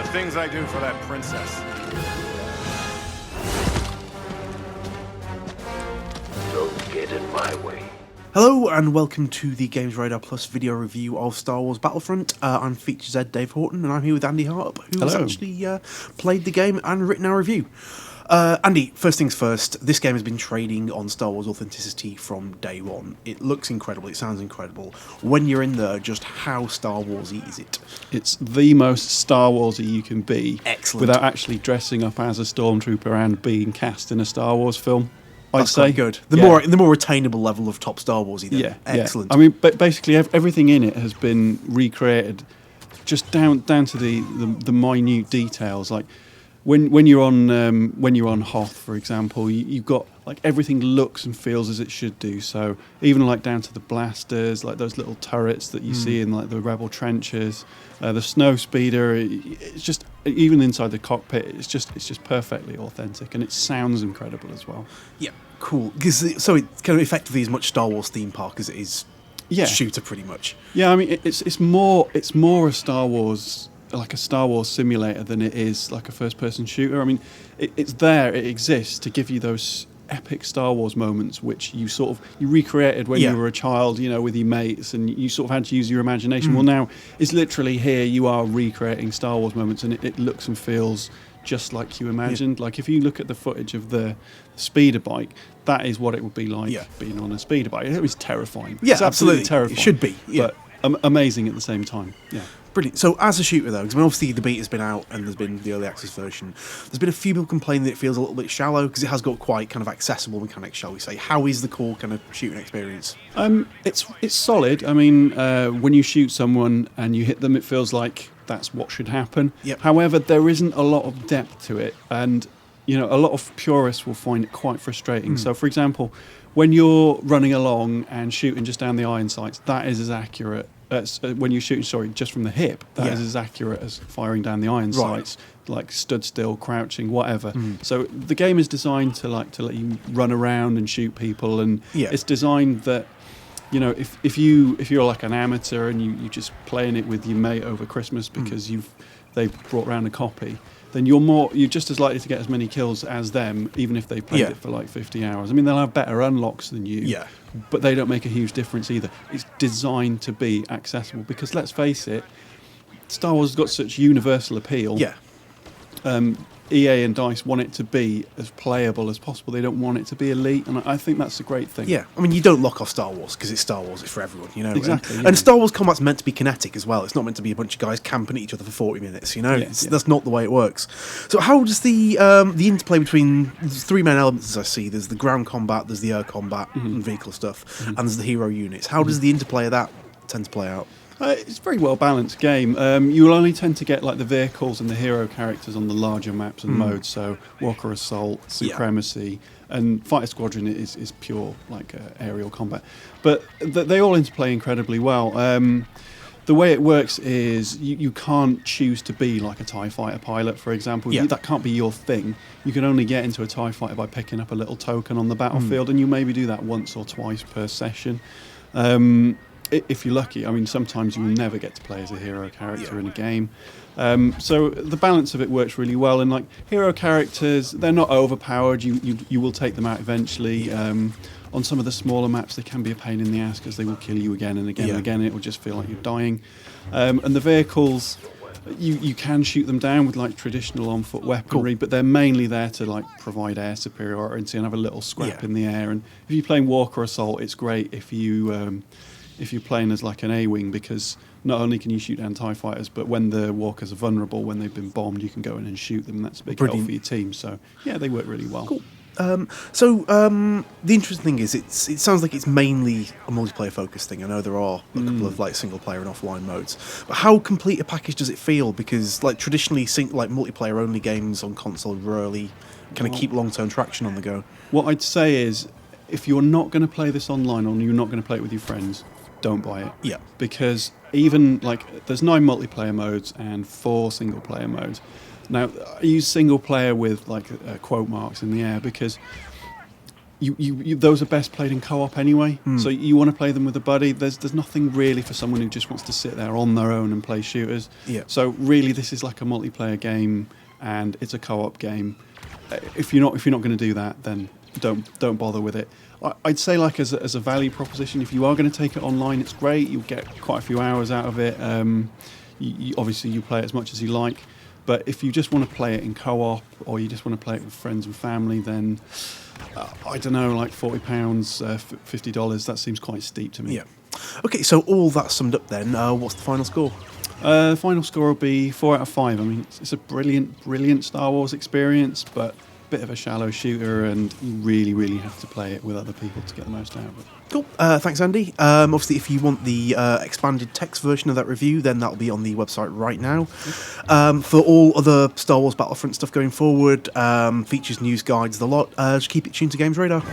things I do for that princess. Don't get in my way. Hello and welcome to the GamesRadar Plus video review of Star Wars Battlefront. I'm Features Ed Dave Horton and I'm here with Andy Harp, who has actually played the game and written our review. Andy, first things first, this game has been trading on Star Wars authenticity from day one. It looks incredible, it sounds incredible. When you're in there, just how Star Warsy is it? It's the most Star Warsy you can be. Excellent. Without actually dressing up as a stormtrooper and being cast in a Star Wars film. That's quite good. The more attainable level of top Star Warsy then. Yeah, Excellent. I mean, basically everything in it has been recreated, just down to the minute details. Like when you're on Hoth, for example, you've got like everything looks and feels as it should do. So even like down to the blasters, like those little turrets that you see in like the rebel trenches, the snow speeder. It's just even inside the cockpit. It's just perfectly authentic, and it sounds incredible as well. Yeah, cool. So it kind of effectively as much Star Wars theme park as it is shooter, pretty much. Yeah, I mean it's more a Star Wars, like a Star Wars simulator, than it is like a first-person shooter. I mean, it's there, it exists to give you those epic Star Wars moments which you recreated when you were a child, you know, with your mates, and you sort of had to use your imagination. Well, now it's literally here. You are recreating Star Wars moments, and it looks and feels just like you imagined. Like if you look at the footage of the speeder bike, that is what it would be like being on a speeder bike. It was terrifying. Yeah, it's absolutely terrifying. It should be, but amazing at the same time. Yeah. Brilliant. So as a shooter though, because obviously the beta's been out and there's been the early access version, there's been a few people complaining that it feels a little bit shallow because it has got quite kind of accessible mechanics, shall we say. How is the core kind of shooting experience? It's solid. I mean, when you shoot someone and you hit them, it feels like that's what should happen. Yep. However, there isn't a lot of depth to it, and you know, a lot of purists will find it quite frustrating. So, for example, when you're running along and shooting just down the iron sights, that is as accurate as when you're shooting, just from the hip. That is as accurate as firing down the iron sights, like stood still, crouching, whatever. So the game is designed to let you run around and shoot people, and it's designed that, you know, if you're like an amateur and you just playing it with your mate over Christmas because they've brought around a copy, then you're just as likely to get as many kills as them, even if they played it for like 50 hours. I mean, they'll have better unlocks than you, but they don't make a huge difference either. It's designed to be accessible because, let's face it, Star Wars has got such universal appeal. EA and DICE want it to be as playable as possible. They don't want it to be elite, and I think that's a great thing. Yeah, I mean, you don't lock off Star Wars because it's Star Wars, it's for everyone, you know. Exactly. And Star Wars combat's meant to be kinetic as well. It's not meant to be a bunch of guys camping at each other for 40 minutes, you know. That's not the way it works. So how does the interplay between the three main elements, as I see, there's the ground combat, there's the air combat and vehicle stuff, and there's the hero units. How does the interplay of that tend to play out? It's a very well balanced game. You will only tend to get like the vehicles and the hero characters on the larger maps and modes. So Walker Assault, Supremacy, and Fighter Squadron is pure like aerial combat. But they all interplay incredibly well. The way it works is you can't choose to be like a TIE fighter pilot, for example. That can't be your thing. You can only get into a TIE fighter by picking up a little token on the battlefield, and you maybe do that once or twice per session. If you're lucky. I mean, sometimes you will never get to play as a hero character in a game. So the balance of it works really well. And like hero characters, they're not overpowered. You will take them out eventually. On some of the smaller maps, they can be a pain in the ass because they will kill you again and again and again. And it will just feel like you're dying. And the vehicles, you can shoot them down with like traditional on-foot weaponry, but they're mainly there to like provide air superiority and have a little scrap in the air. And if you're playing Walker Assault, it's great if you're playing as like an A-wing, because not only can you shoot down TIE fighters, but when the walkers are vulnerable, when they've been bombed, you can go in and shoot them, and that's a big help for your team. So yeah, they work really well. Cool. The interesting thing is, it sounds like it's mainly a multiplayer focused thing. I know there are a couple of like single player and offline modes, but how complete a package does it feel? Because like traditionally, like multiplayer only games on console rarely kind of keep long term traction on the go. What I'd say is, if you're not going to play this online or you're not going to play it with your friends, don't buy it. Yeah. Because even like there's 9 multiplayer modes and 4 single player modes. Now I use single player with like quote marks in the air because those are best played in co-op anyway. So you want to play them with a buddy. There's nothing really for someone who just wants to sit there on their own and play shooters. Yeah. So really, this is like a multiplayer game, and it's a co-op game. If you're not going to do that, then don't bother with it. I'd say, like, as a value proposition, if you are going to take it online, it's great. You'll get quite a few hours out of it. Obviously, you play it as much as you like. But if you just want to play it in co-op, or you just want to play it with friends and family, then I don't know, like £40, $50. That seems quite steep to me. Yeah. Okay, so all that summed up then, what's the final score? The final score will be 4 out of 5. I mean, it's a brilliant Star Wars experience, but a bit of a shallow shooter, and you really, really have to play it with other people to get the most out of it. Cool. Thanks, Andy. Obviously, if you want the expanded text version of that review, then that'll be on the website right now. For all other Star Wars Battlefront stuff going forward, features, news, guides, the lot, just keep it tuned to GamesRadar.